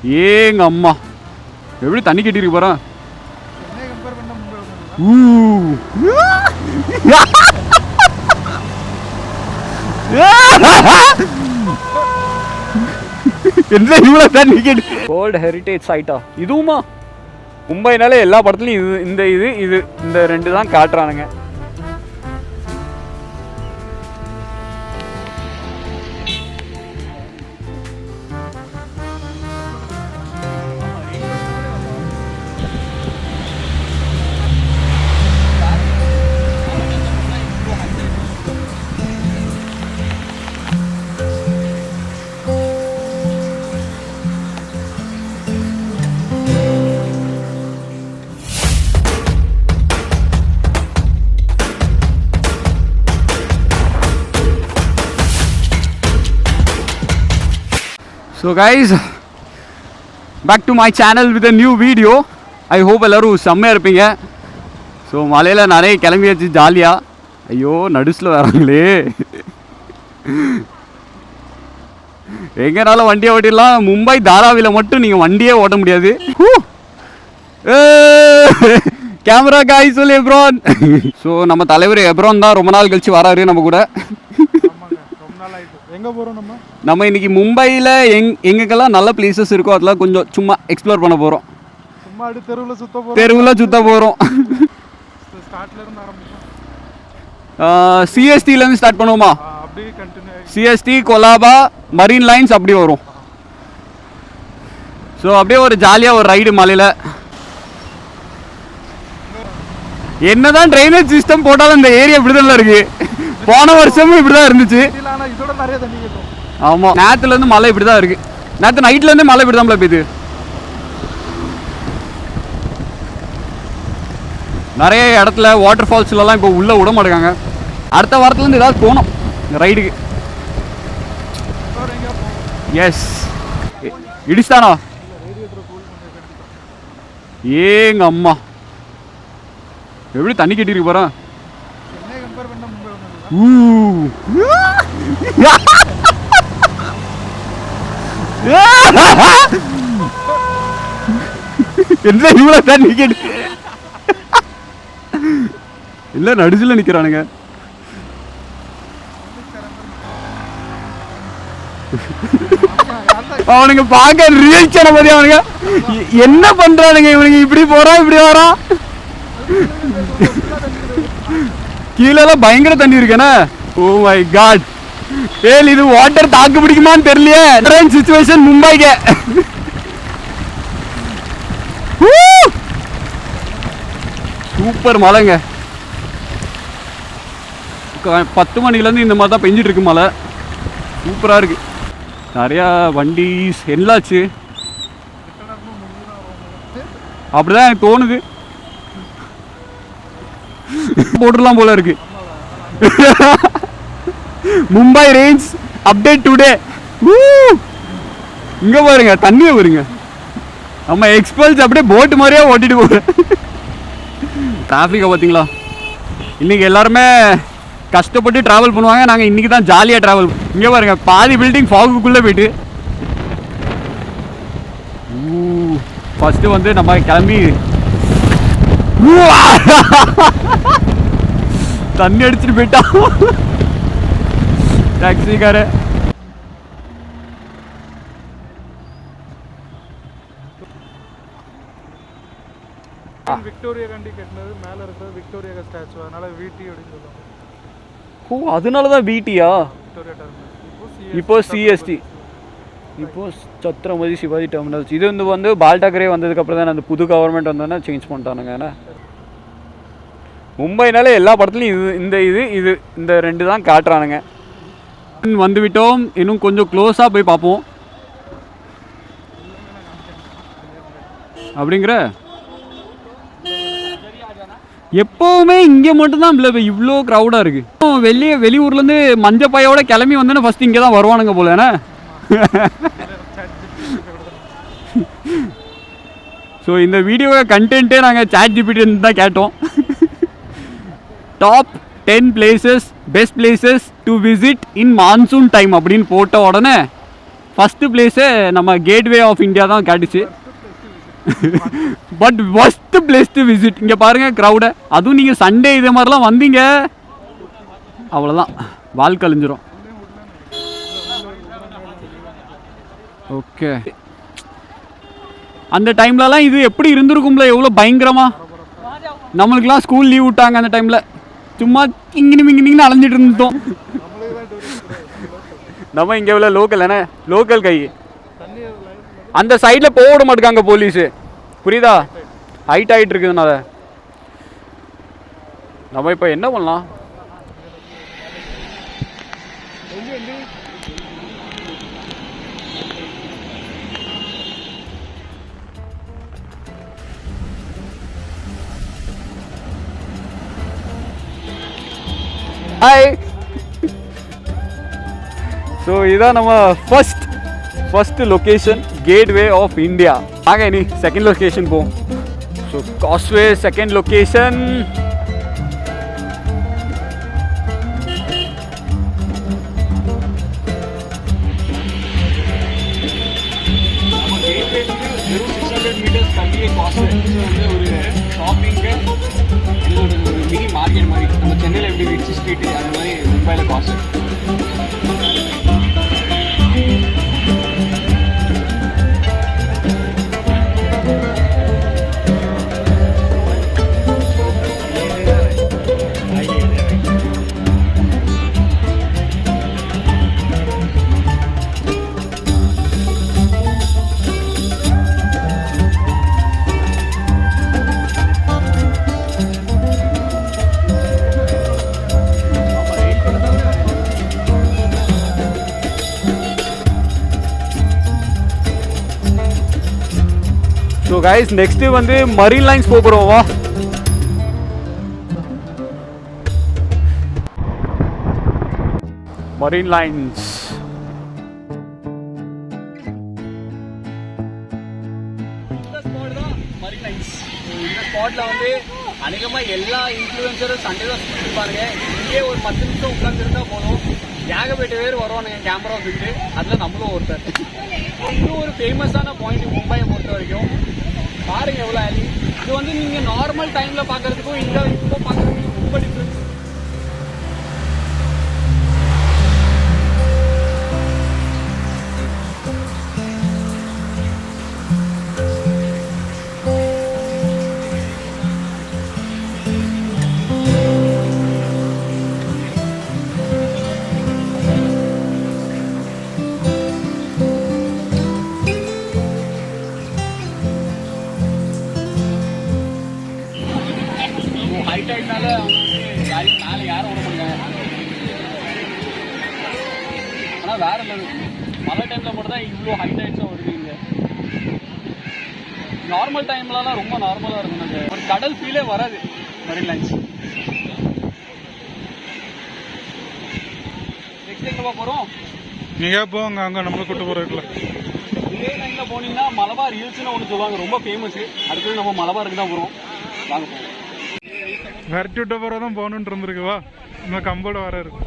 ஏங்க அம்மா எப்படி தண்ணி கட்டிருக்கு போகிறேன். World heritage சைட்டா இதுவுமா? மும்பைனாலே எல்லா படத்துலையும் இந்த ரெண்டு தான் காட்டுறானுங்க. So guys, back to my channel with a new video. I hope எல்லாரும் செம்மையாக இருப்பீங்க. ஸோ மலையில் நிறைய கிளம்பியாச்சு ஜாலியாக. ஐயோ நடுசில் வராங்களே, எங்கனால வண்டியை ஓட்டிடலாம். மும்பை தாராவியில் மட்டும் நீங்கள் வண்டியே ஓட்ட முடியாது. கேமரா காய் சொல்லி எப்ரான். ஸோ நம்ம தலைவர் எப்ரான் தான் ரொம்ப நாள் கழிச்சு வராரு நம்ம கூட. எங்கே போகிறோம் நம்ம இன்னைக்கு மும்பையில் எங்கெங்கெல்லாம் நல்ல பிளேசஸ் இருக்கோ அதெல்லாம் கொஞ்சம் சும்மா எக்ஸ்ப்ளோர் பண்ண போகிறோம். சும்மா தெருவில் சுற்ற போகிறோம். சிஎஸ்டிலேருந்து ஸ்டார்ட் பண்ணுவோமா? சிஎஸ்டி கொலாபா மரீன் லைன்ஸ் அப்படி வரும். ஸோ அப்படியே ஒரு ஜாலியாக ஒரு ரைடு மலையில். என்னதான் ட்ரைனேஜ் சிஸ்டம் போட்டாலும் இந்த ஏரியா இப்படி தான் இருக்கு. போன வருஷமும் இப்படி தான் இருந்துச்சு. ஆமாம், நேற்றுலேருந்து மழை இப்படி தான் இருக்குது. நேற்று நைட்லேருந்தே மழை இப்படி தான் பெய்யுது. நிறைய இடத்துல வாட்டர் ஃபால்ஸ்லாம் இப்போ உள்ளே விட மாட்டேங்காங்க. அடுத்த வாரத்துலேருந்து ஏதாவது போகணும் ரைடுக்கு. எஸ், இடிஸ்தானா? ஏங்க அம்மா எப்படி தண்ணி கட்டிருக்கு போகிறேன். என்ன இவ்வளவு தண்ணி கேட்டு இல்ல நடுச்சுல நிக்கிறானுங்க. அவனுங்க பாக்க ரியாக்ஷன் பத்தி அவனுங்க என்ன பண்றானுங்க. இவனுங்க இப்படி போறான் இப்படி வரான். கீழெல்லாம் பயங்கர தண்ணி இருக்கேனா. ஓ மை காட், ஏல் இது வாட்டர் தாக்கு பிடிக்குமான்னு தெரியலையே. ட்ரெயின் சிச்சுவேஷன் மும்பைக்கு. சூப்பர் மழைங்க. 10 மணிலேருந்து இந்த மாதிரி தான் பெஞ்சிட்டு இருக்கு மழை. சூப்பராக இருக்கு. நிறையா வண்டிஸ் என்னாச்சு அப்படிதான் எனக்கு தோணுது. போட்டுடலாம் போல இருக்கு. Mumbai range update today. இங்க பாருங்க தண்ணியே வருங்க. நம்ம எக்ஸ்பல்ஸ் அப்படியே போட்டு மாதிரியே ஓட்டிட்டு போகிறேன். டிராஃபிக்கை பார்த்தீங்களா? இன்னைக்கு எல்லாருமே கஷ்டப்பட்டு ட்ராவல் பண்ணுவாங்க. நாங்கள் இன்னைக்கு தான் ஜாலியாக ட்ராவல். இங்கே பாருங்க பாதி பில்டிங் ஃபாகுக்குள்ளே போயிட்டு. ஃபஸ்ட்டு வந்து நம்ம கிளம்பி தண்ணி அடிச்சுட்டு போயிட்டான் டாக்ஸிக்கார. விக்டோரியா கண்டி கட்டினது மேலே இருக்கிறது விக்டோரியா ஸ்டாச்சு, அதனால விடி அப்படின்னு சொல்லுவாங்க. ஓ அதனால தான் விடியா? இப்போ சிஎஸ்டி, இப்போ சத்ரபதி சிவாஜி டெர்மினல்ஸ். இது வந்து பால்டாக்கரே வந்ததுக்கப்புறம் தான் அந்த புது கவர்மெண்ட் வந்தோன்னா சேஞ்ச் பண்ணிட்டானுங்க. ஏன்னா மும்பைனாலே எல்லா படத்துலையும் இந்த ரெண்டு தான் காட்டுறானுங்க. வந்து விட்டோம், இன்னும் கொஞ்சம் க்ளோஸாக போய் பார்ப்போம் அப்படிங்கிற. எப்போவுமே இங்கே மட்டும்தான் இவ்வளோ க்ரௌடாக இருக்குது. வெளியூர்லேருந்து மஞ்சப்பையோட கிளம்பி வந்தோன்னா ஃபஸ்ட்டு இங்கே தான் வருவானுங்க போல. ஏன்னா ஸோ இந்த வீடியோவை கண்டென்ட்டே நாங்கள் ChatGPT தான் கேட்டோம். Top 10 places best places to visit in monsoon time அப்படின்னு போட்ட உடனே ஃபஸ்ட்டு பிளேஸே நம்ம கேட்வே ஆஃப் இந்தியா தான் கேட்டுச்சு. But first place to visit. இங்கே பாருங்கள் க்ரௌடை, அதுவும் நீங்கள் சண்டே இதே மாதிரிலாம் வந்தீங்க அவ்வளோதான், வால் கழிஞ்சிரும். ஓகே, அந்த டைம்லலாம் இது எப்படி இருந்திருக்கும்ல, எவ்வளோ பயங்கரமாக. நம்மளுக்கெல்லாம் ஸ்கூல் லீவ் விட்டாங்க அந்த டைமில், சும்மா இங்கின்னு அலைஞ்சிட்டு இருந்தோம். நம்ம இங்கே உள்ள லோக்கல் என்ன லோக்கல் கை அந்த சைடில் போக விட மாட்டேங்காங்க போலீஸு, புரியுதா? ஹைட் ஆகிட்டு இருக்குதுனால. நம்ம இப்போ என்ன பண்ணலாம்? ஹாய். ஸோ இதான் நம்ம first location, gateway of India. ஆக இனி செகண்ட் லொக்கேஷன் போவோம். So causeway second location. வெறும் 600 மீட்டர்ஸ் தள்ளியே காஸ்வே ஒரு ஷாப்பிங்கு, ஒரு மினி மார்க்கெட் மாதிரி. நம்ம சென்னையில் எப்படி ரிச்சி ஸ்ட்ரீட்டு அது மாதிரி மும்பையில் காஸ்வே. ஸோ கைஸ் நெக்ஸ்ட்டு வந்து மரீன் லைன்ஸ் போகிறோம். வா, மரீன் லைன்ஸ். இந்த ஸ்பாட் தான் மரீன் லைன்ஸ். இந்த ஸ்பாட்டில் வந்து அநேகமாக எல்லா இன்ஃப்ளூயன்சரும் சண்டே தான் சுற்றிருப்பாருங்க. இங்கே ஒரு 10 நிமிஷம் உட்காந்துருந்தா போதும், ஏகப்பட்ட பேர் வருவானுங்க கேமரா வச்சுக்கிட்டு. அதில் நம்மளும் ஒருத்தர். இன்னும் ஒரு ஃபேமஸான பாயிண்ட் மும்பையை பொறுத்த வரைக்கும் பாருங்க எவ்வளோ அலி. இது வந்து நீங்கள் நார்மல் டைமில் பார்க்குறதுக்கும் இங்கே இப்போ பார்க்குறதுக்கும் ரொம்ப டிஃப்ரென்ஸ். ஹைட்னால மேலே யாரும் விட முடியாது. ஆனால் வேற இல்லை, மழை டைமில் மட்டும் தான் இவ்வளோ ஹைட்ஸாக வருது. இங்கே நார்மல் டைம்லலாம் ரொம்ப நார்மலாக இருக்கும். அந்த ஒரு கடல் ஃபீலே வராது மரீன் லைன்ஸ். நெக்ஸ்ட் எங்கே போகிறோம்? நீங்கள் போங்க, அங்கே நம்மளை கூட்டு போகிறதுல இதே லைனில் போனீங்கன்னா மலபார் ஹில்ஸ்னு ஒன்று சொல்லுவாங்க, ரொம்ப ஃபேமஸ். அடுத்தது நம்ம மலபாருக்கு தான் போகிறோம். வாங்க போவோம். விரட்டி விட்ட பிறகு தான் போகணுன்ட்டு இருந்திருக்குவா, இன்னும் கம்போட வர இருக்கு.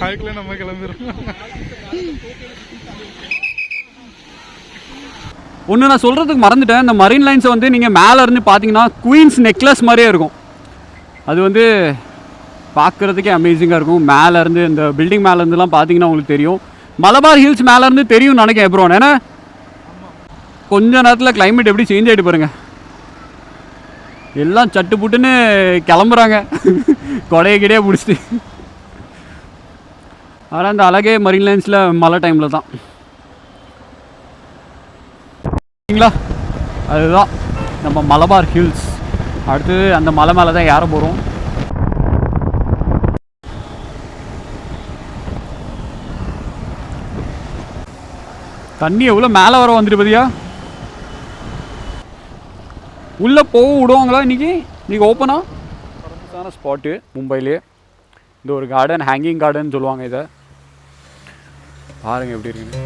அதுக்குள்ளே நம்ம கிளம்பிடுறோம். ஒன்று நான் சொல்கிறதுக்கு மறந்துட்டேன். இந்த மரீன் லைன்ஸை வந்து நீங்கள் மேலே இருந்து பார்த்தீங்கன்னா குயின்ஸ் நெக்லஸ் மாதிரியே இருக்கும். அது வந்து பார்க்குறதுக்கே அமேசிங்காக இருக்கும். மேலேருந்து இந்த பில்டிங் மேலேருந்துலாம் பார்த்தீங்கன்னா உங்களுக்கு தெரியும். மலபார் ஹில்ஸ் மேலேருந்து தெரியும்னு நினைக்கிறேன் ப்ரோ. ஏன்னா கொஞ்ச நேரத்தில் கிளைமேட் எப்படி சேஞ்ச் ஆகிட்டு பாருங்க. எல்லாம் சட்டு புட்டுன்னு கிளம்புறாங்க கொடையை கிடையே பிடிச்சிட்டு. ஆனால் அந்த அழகே மரீன் லைன்ஸில் மழை டைமில் தான். சரிங்களா, அதுதான் நம்ம மலபார் ஹில்ஸ். அடுத்தது அந்த மலை மேலே தான் ஏற போகிறோம். தண்ணி எவ்வளோ மேலே வர வந்துட்டு பார்த்தியா? உள்ளே போக விடுவாங்களா இன்றைக்கி ஓப்பனா? ஃபேமஸான ஸ்பாட்டு மும்பையிலே. இந்த ஒரு கார்டன், ஹேங்கிங் கார்டன் சொல்லுவாங்க இதை. பாருங்கள் எப்படி இருக்குன்னு.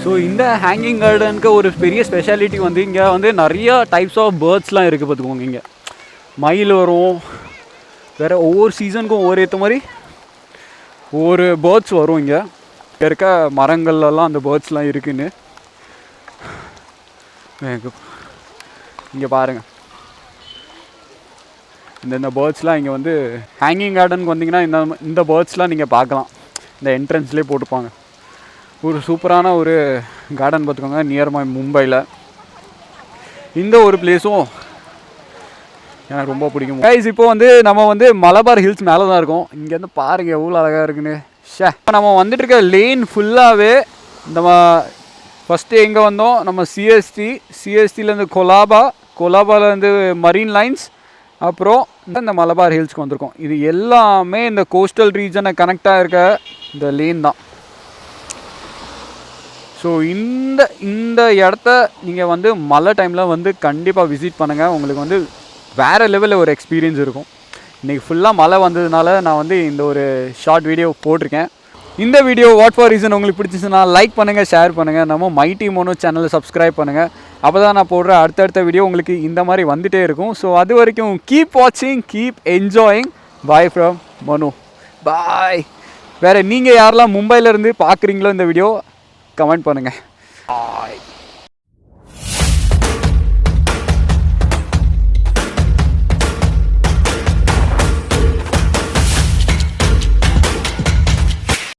ஸோ இந்த ஹேங்கிங் கார்டனுக்கு ஒரு பெரிய ஸ்பெஷாலிட்டி வந்து இங்கே வந்து நிறையா டைப்ஸ் ஆஃப் பேர்ட்ஸ்லாம் இருக்குது பார்த்துக்கோங்க. இங்கே மயில் வரும், வேறு ஒவ்வொரு சீசனுக்கும் ஒவ்வொரு ஏற்ற மாதிரி ஒவ்வொரு பேர்ட்ஸ் வரும். இங்கே இருக்க மரங்கள்லாம் அந்த பேர்ட்ஸ்லாம் இருக்குன்னு இங்கே பாருங்கள். இந்த பேர்ட்ஸ்லாம் இங்கே வந்து ஹேங்கிங் கார்டனுக்கு வந்தீங்கன்னா இந்த பேர்ட்ஸ்லாம் நீங்கள் பார்க்கலாம். இந்த என்ட்ரன்ஸ்லேயே போட்டுப்பாங்க. ஒரு சூப்பரான ஒரு கார்டன் பார்த்துக்கோங்க, நியர்மை மும்பையில். இந்த ஒரு பிளேஸும் எனக்கு ரொம்ப பிடிக்கும் கைஸ். இப்போ வந்து நம்ம வந்து மலபார் ஹில்ஸ் மேலே தான் இருக்கோம். இங்கேருந்து பாருங்கள் எவ்வளோ அழகாக இருக்குன்னு. இப்போ நம்ம வந்துட்டு இருக்க லேன் ஃபுல்லாகவே நம்ம ஃபஸ்ட்டு எங்கே வந்தோம், நம்ம சிஎஸ்டிலேருந்து கொலாபாலேருந்து மரீன் லைன்ஸ், அப்புறம் இந்த மலபார் ஹில்ஸ்க்கு வந்திருக்கோம். இது எல்லாமே இந்த கோஸ்டல் ரீஜனை கனெக்டாக இருக்க இந்த லேன் தான். ஸோ இந்த இடத்த நீங்கள் வந்து மழை டைமில் வந்து கண்டிப்பாக விசிட் பண்ணுங்கள். உங்களுக்கு வந்து வேறு லெவலில் ஒரு எக்ஸ்பீரியன்ஸ் இருக்கும். இன்றைக்கி ஃபுல்லாக மழை வந்ததுனால நான் வந்து இந்த ஒரு ஷார்ட் வீடியோ போட்டிருக்கேன். இந்த வீடியோ வாட் ஃபார் ரீசன் உங்களுக்கு பிடிச்சிச்சுன்னா லைக் பண்ணுங்கள், ஷேர் பண்ணுங்கள். நம்ம மைட்டி மோனோ சேனலை சப்ஸ்கிரைப் பண்ணுங்கள். அப்போ தான் நான் போடுற அடுத்தடுத்த வீடியோ உங்களுக்கு இந்த மாதிரி வந்துகிட்டே இருக்கும். ஸோ அது வரைக்கும் கீப் வாட்சிங், கீப் என்ஜாயிங். பாய் ஃப்ரம் மனு, பாய். வேறு நீங்கள் யாரெல்லாம் மும்பையிலேருந்து பார்க்குறீங்களோ இந்த வீடியோ கமெண்ட் பண்ணுங்கள். பாய்.